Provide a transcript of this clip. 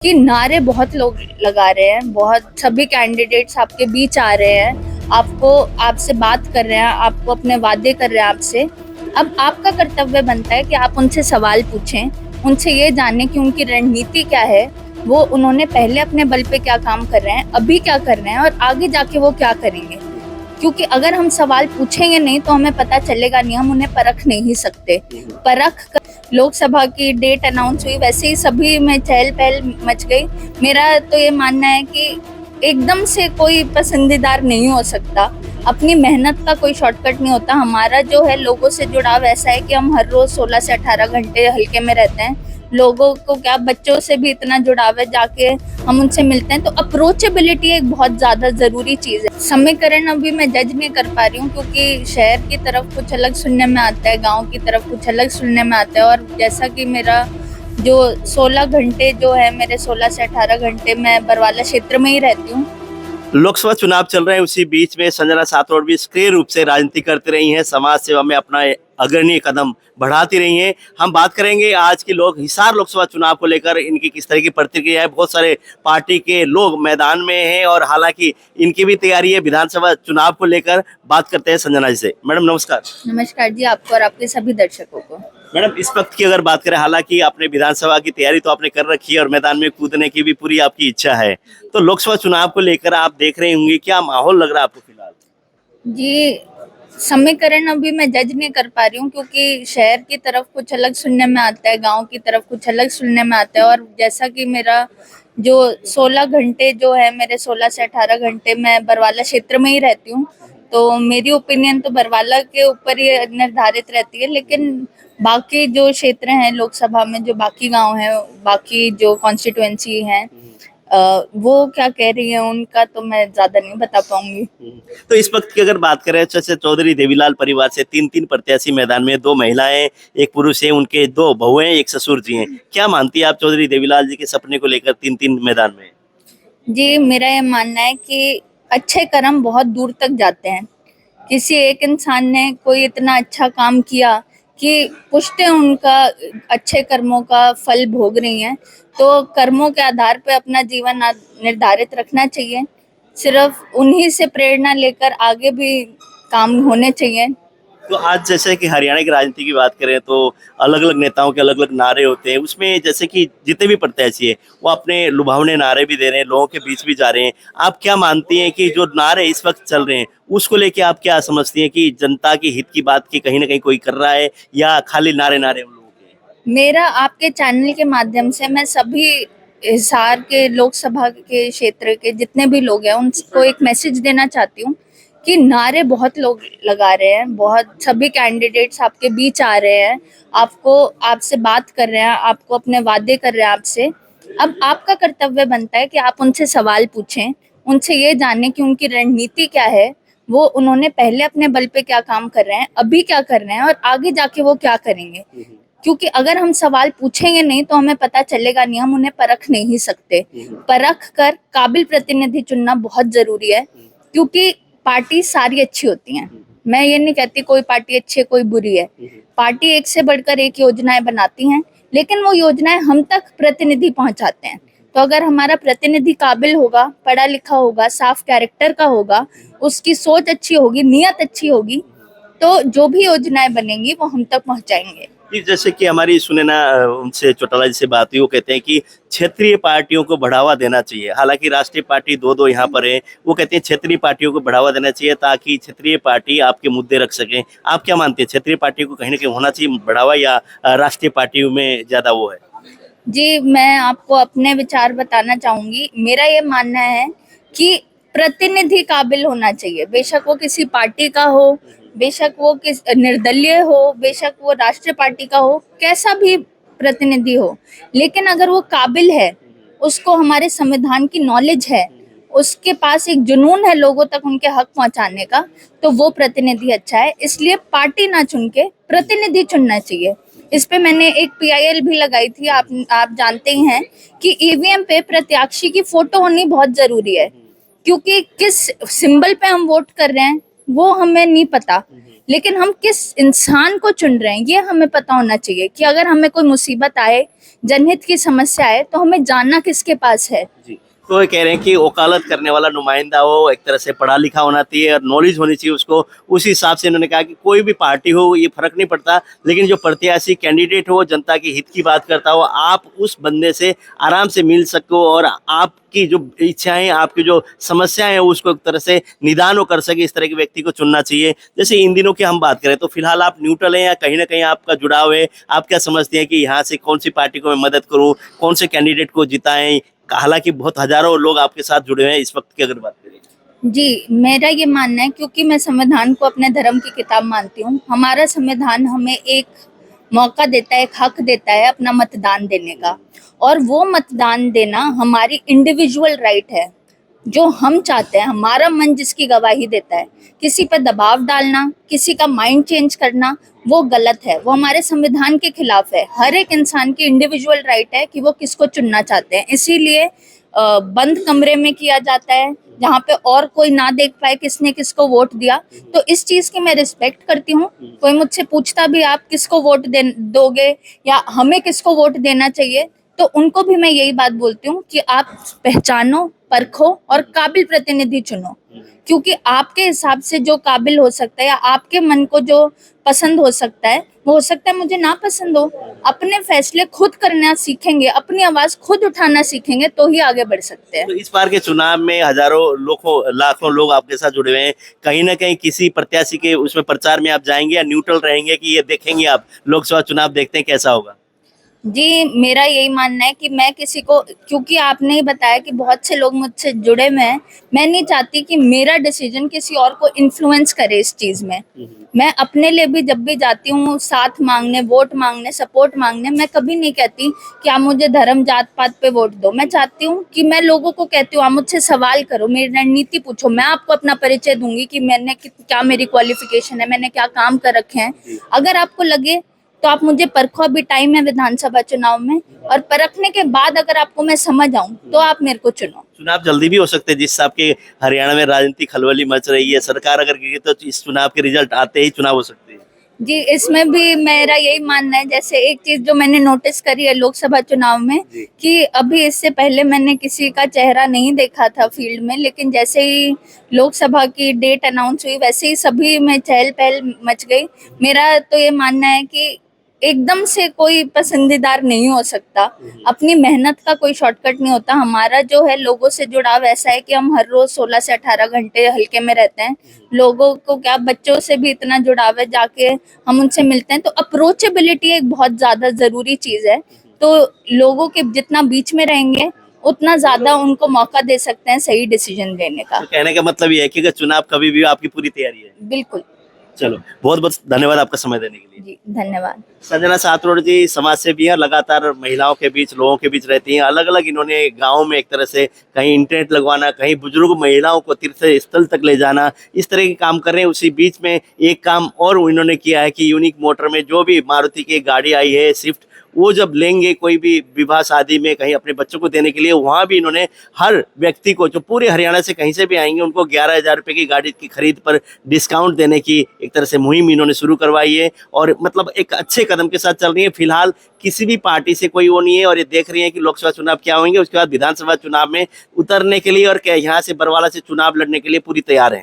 कि नारे बहुत लोग लगा रहे हैं, बहुत सभी कैंडिडेट्स आपके बीच आ रहे हैं, आपको आपसे बात कर रहे हैं, आपको अपने वादे कर रहे हैं आपसे। अब आपका कर्तव्य बनता है कि आप उनसे सवाल पूछें, उनसे ये जानें कि उनकी रणनीति क्या है, वो उन्होंने पहले अपने बल पे क्या काम कर रहे हैं, अभी क्या कर रहे हैं और आगे जाके वो क्या करेंगे। क्योंकि अगर हम सवाल पूछेंगे नहीं तो हमें पता चलेगा नहीं, हम उन्हें परख नहीं सकते। परख कर लोकसभा की डेट अनाउंस हुई, वैसे ही सभी में चहल पहल मच गई। मेरा तो ये मानना है कि एकदम से कोई पसंदीदार नहीं हो सकता, अपनी मेहनत का कोई शॉर्टकट नहीं होता। हमारा जो है लोगों से जुड़ाव ऐसा है कि हम हर रोज 16 से 18 घंटे हल्के में रहते हैं। लोगों को क्या, बच्चों से भी इतना जुड़ाव है, जाके हम उनसे मिलते हैं, तो अप्रोचेबिलिटी एक बहुत ज्यादा जरूरी चीज है। समीकरण अभी मैं जज नहीं कर पा रही हूँ, क्योंकि शहर की तरफ कुछ अलग सुनने में आता है, गांव की तरफ कुछ अलग सुनने में आता है। और जैसा कि मेरा जो 16 घंटे जो है, मेरे 16 से 18 घंटे मैं बरवाला क्षेत्र में ही रहती हूँ। लोकसभा चुनाव चल रहे हैं, उसी बीच में संजना साथौड़ भी सक्रिय रूप से राजनीति करती रही हैं, समाज सेवा में अपना अग्रणी कदम बढ़ाती रही हैं। हम बात करेंगे आज की हिसार लोकसभा चुनाव को लेकर इनकी किस तरह की प्रतिक्रिया है। बहुत सारे पार्टी के लोग मैदान में हैं और हालांकि इनकी भी तैयारी है विधानसभा चुनाव को लेकर। बात करते हैं संजना जी से। मैडम नमस्कार। नमस्कार जी, आपको और आपके सभी दर्शकों को। मैडम इस वक्त की अगर बात करें, हालांकि आपने विधानसभा की तैयारी तो आपने कर रखी है और मैदान में कूदने की भी पूरी आपकी इच्छा है, तो लोकसभा चुनाव को लेकर आप देख रहे होंगे, क्या माहौल लग रहा है आपको फिलहाल? जी, समीकरण अभी मैं जज नहीं कर पा रही हूँ, क्योंकि शहर की तरफ कुछ अलग सुनने में आता है, गांव की तरफ कुछ अलग सुनने में आता है। और जैसा कि मेरा जो 16 घंटे जो है, मेरे 16 से 18 घंटे मैं बरवाला क्षेत्र में ही रहती हूँ, तो मेरी ओपिनियन तो बरवाला के ऊपर ही निर्धारित रहती है। लेकिन बाकी जो क्षेत्र हैं लोकसभा में, जो बाकी गांव हैं, बाकी जो कॉन्स्टिट्यूएंसी हैं, वो क्या कह रही है उनका तो मैं ज्यादा नहीं बता पाऊंगी। तो इस वक्त की अगर बात करें, जैसे चौधरी देवीलाल परिवार से तीन तीन प्रत्याशी मैदान में, दो महिलाएं, एक पुरुष है, उनके दो बहुएं, एक ससुर जी हैं। क्या मानती है आप चौधरी देवीलाल जी के सपने को लेकर तीन तीन मैदान में? जी, मेरा ये मानना है कि अच्छे कर्म बहुत दूर तक जाते हैं। किसी एक इंसान ने कोई इतना अच्छा काम किया कि पुश्तें उनका अच्छे कर्मों का फल भोग रही हैं, तो कर्मों के आधार पर अपना जीवन निर्धारित रखना चाहिए। सिर्फ उन्हीं से प्रेरणा लेकर आगे भी काम होने चाहिए। तो आज जैसे कि हरियाणा की राजनीति की बात करें तो अलग अलग नेताओं के अलग अलग नारे होते हैं, उसमें जैसे कि जितने भी प्रत्याशी है वो अपने लुभावने नारे भी दे रहे हैं, लोगों के बीच भी जा रहे हैं। आप क्या मानती हैं कि जो नारे इस वक्त चल रहे हैं उसको लेके आप क्या समझती हैं कि जनता की हित की बात की कहीं ना कहीं कोई कर रहा है या खाली नारे नारे उन लोगों के? मेरा आपके चैनल के माध्यम से मैं सभी हिसार के लोकसभा के क्षेत्र के जितने भी लोग हैं उनको एक मैसेज देना चाहती हूँ कि नारे बहुत लोग लगा रहे हैं, बहुत सभी कैंडिडेट्स आपके बीच आ रहे हैं, आपको आपसे बात कर रहे हैं, आपको अपने वादे कर रहे हैं आपसे। अब आपका कर्तव्य बनता है कि आप उनसे सवाल पूछें, उनसे ये जानें कि उनकी रणनीति क्या है, वो उन्होंने पहले अपने बल पे क्या काम कर रहे हैं, अभी क्या कर रहे हैं और आगे जाके वो क्या करेंगे। क्योंकि अगर हम सवाल पूछेंगे नहीं तो हमें पता चलेगा नहीं, हम उन्हें परख नहीं सकते। परख कर काबिल प्रतिनिधि चुनना बहुत जरूरी है, क्योंकि पार्टी सारी अच्छी होती हैं। मैं ये नहीं कहती कोई पार्टी अच्छी है कोई बुरी है। पार्टी एक से बढ़कर एक योजनाएं बनाती हैं, लेकिन वो योजनाएं हम तक प्रतिनिधि पहुंचाते हैं। तो अगर हमारा प्रतिनिधि काबिल होगा, पढ़ा लिखा होगा, साफ कैरेक्टर का होगा, उसकी सोच अच्छी होगी, नियत अच्छी होगी, तो जो भी योजनाएं बनेंगी वो हम तक पहुंचाएंगे। कि जैसे कि हमारी सुने ना, उनसे चौटाला जी से बात हुई, वो कहते हैं कि क्षेत्रीय पार्टियों को बढ़ावा देना चाहिए। हालांकि राष्ट्रीय पार्टी दो दो यहाँ पर है, वो कहते हैं क्षेत्रीय पार्टियों को बढ़ावा देना चाहिए ताकि क्षेत्रीय पार्टी आपके मुद्दे रख सकें। आप क्या मानते हैं, क्षेत्रीय पार्टी को कहीं ना कहीं होना चाहिए बढ़ावा या राष्ट्रीय पार्टियों में ज्यादा वो है? जी, मैं आपको अपने विचार बताना चाहूंगी। मेरा ये मानना है कि प्रतिनिधि काबिल होना चाहिए, बेशक वो किसी पार्टी का हो, बेशक वो किस निर्दलीय हो, बेशक वो राष्ट्रीय पार्टी का हो, कैसा भी प्रतिनिधि हो, लेकिन अगर वो काबिल है, उसको हमारे संविधान की नॉलेज है, उसके पास एक जुनून है लोगों तक उनके हक पहुंचाने का, तो वो प्रतिनिधि अच्छा है। इसलिए पार्टी ना चुन के प्रतिनिधि चुनना चाहिए। इस पे मैंने एक पीआईएल भी लगाई थी। आप जानते ही हैं कि ईवीएम पे प्रत्याशी की फोटो होनी बहुत जरूरी है, क्योंकि किस सिंबल पे हम वोट कर रहे हैं वो हमें नहीं पता। लेकिन हम किस इंसान को चुन रहे हैं ये हमें पता होना चाहिए कि अगर हमें कोई मुसीबत आए, जनहित की समस्या आए, तो हमें जानना किसके पास है। जी। तो ये कह रहे हैं कि वकालत करने वाला नुमाइंदा हो, एक तरह से पढ़ा लिखा होना चाहिए और नॉलेज होनी चाहिए उसको। उस हिसाब से इन्होंने कहा कि कोई भी पार्टी हो ये फ़र्क नहीं पड़ता, लेकिन जो प्रत्याशी कैंडिडेट हो, जनता के हित की बात करता हो, आप उस बंदे से आराम से मिल सको और आपकी जो इच्छाएँ, आपकी जो समस्याएँ हैं उसको एक तरह से निदान वो कर सके, इस तरह के व्यक्ति को चुनना चाहिए। जैसे इन दिनों की हम बात करें तो फिलहाल आप न्यूट्रल हैं या कहीं न कहीं आपका जुड़ाव है? आप क्या समझते हैं कि यहाँ से कौन-सी पार्टी को मैं मदद करूँ, कौन से कैंडिडेट को जिताएँ? हालांकि बहुत हजारों लोग आपके साथ जुड़े हुए हैं इस वक्त की अगर बात करें। जी, मेरा ये मानना है, क्योंकि मैं संविधान को अपने धर्म की किताब मानती हूँ। हमारा संविधान हमें एक मौका देता है, एक हक देता है अपना मतदान देने का, और वो मतदान देना हमारी इंडिविजुअल राइट है। जो हम चाहते हैं, हमारा मन जिसकी गवाही देता है, किसी पर दबाव डालना, किसी का माइंड चेंज करना, वो गलत है, वो हमारे संविधान के खिलाफ है। हर एक इंसान की इंडिविजुअल राइट है कि वो किसको चुनना चाहते हैं। इसीलिए बंद कमरे में किया जाता है, जहाँ पे और कोई ना देख पाए किसने किसको वोट दिया। तो इस चीज की मैं रिस्पेक्ट करती हूँ। कोई मुझसे पूछता भी आप किसको वोट दोगे या हमें किसको वोट देना चाहिए, तो उनको भी मैं यही बात बोलती हूँ कि आप पहचानो, परखो और काबिल प्रतिनिधि चुनो, क्योंकि आपके हिसाब से जो काबिल हो सकता है या आपके मन को जो पसंद हो सकता है, वो हो सकता है मुझे ना पसंद हो। अपने फैसले खुद करना सीखेंगे, अपनी आवाज खुद उठाना सीखेंगे, तो ही आगे बढ़ सकते हैं। तो इस बार के चुनाव में हजारों लोगों लाखों लोग आपके साथ जुड़े हुए हैं, कहीं ना कहीं किसी प्रत्याशी के उसमें प्रचार में आप जाएंगे या न्यूट्रल रहेंगे कि ये देखेंगे आप लोकसभा चुनाव देखते हैं कैसा होगा? जी, मेरा यही मानना है कि मैं किसी को, क्योंकि आपने ही बताया कि बहुत से लोग मुझसे जुड़े हुए हैं, मैं नहीं चाहती कि मेरा डिसीजन किसी और को इन्फ्लुएंस करे इस चीज में। मैं अपने लिए भी जब भी जाती हूँ साथ मांगने, वोट मांगने, सपोर्ट मांगने, मैं कभी नहीं कहती कि आप मुझे धर्म जात पात पे वोट दो। मैं चाहती हूँ कि मैं लोगों को कहती हूँ आप मुझसे सवाल करो, मेरी रणनीति पूछो, मैं आपको अपना परिचय दूंगी कि मैंने क्या मेरी क्वालिफिकेशन है, मैंने क्या काम कर रखे हैं। अगर आपको लगे तो आप मुझे परखो, अभी टाइम है विधानसभा चुनाव में, और परखने के बाद अगर आपको मैं समझ आऊं तो आप मेरे को चुनो। चुनाव जल्दी भी हो सकते हैं, जिस हिसाब के हरियाणा में राजनीतिक खलबली मच रही है, सरकार अगर गिरे तो इस चुनाव के रिजल्ट आते ही चुनाव हो सकते हैं। जी, इसमें भी मेरा यही मानना है, जैसे एक चीज जो मैंने नोटिस करी है लोकसभा चुनाव में, कि अभी इससे पहले मैंने किसी का चेहरा नहीं देखा था फील्ड में, लेकिन जैसे ही लोकसभा की डेट अनाउंस हुई वैसे ही सभी में चहल पहल मच गई। मेरा तो ये मानना है कि एकदम से कोई पसंदीदार नहीं हो सकता, अपनी मेहनत का कोई शॉर्टकट नहीं होता। हमारा जो है लोगों से जुड़ाव ऐसा है कि हम हर रोज 16 से 18 घंटे हल्के में रहते हैं। लोगों को क्या, बच्चों से भी इतना जुड़ाव है, जाके हम उनसे मिलते हैं, तो अप्रोचेबिलिटी एक बहुत ज्यादा जरूरी चीज है। तो लोगों के जितना बीच में रहेंगे उतना ज्यादा उनको मौका दे सकते हैं सही डिसीजन लेने का। तो कहने का मतलब ये है कि अगर चुनाव कभी भी हो, आपकी पूरी तैयारी है। बिल्कुल। चलो, बहुत बहुत धन्यवाद आपका समय देने के लिए। जी, धन्यवाद। संजना सातरोड जी समाज सेवी हैं, लगातार महिलाओं के बीच, लोगों के बीच रहती हैं। अलग अलग इन्होंने गांव में एक तरह से कहीं इंटरनेट लगवाना, कहीं बुजुर्ग महिलाओं को तीर्थ स्थल तक ले जाना, इस तरह के काम कर रहे हैं। उसी बीच में एक काम और इन्होंने किया है कि यूनिक मोटर में जो भी मारुति की गाड़ी आई है स्विफ्ट, वो जब लेंगे कोई भी विवाह शादी में कहीं अपने बच्चों को देने के लिए, वहाँ भी इन्होंने हर व्यक्ति को जो पूरे हरियाणा से कहीं से भी आएंगे उनको 11,000 रुपये की गाड़ी की खरीद पर डिस्काउंट देने की एक तरह से मुहिम इन्होंने शुरू करवाई है, और मतलब एक अच्छे कदम के साथ चल रही है। फिलहाल किसी भी पार्टी से कोई वो नहीं है, और ये देख रही है कि लोकसभा चुनाव क्या होंगे, उसके बाद विधानसभा चुनाव में उतरने के लिए और क्या यहाँ से बरवाला से चुनाव लड़ने के लिए पूरी तैयार है।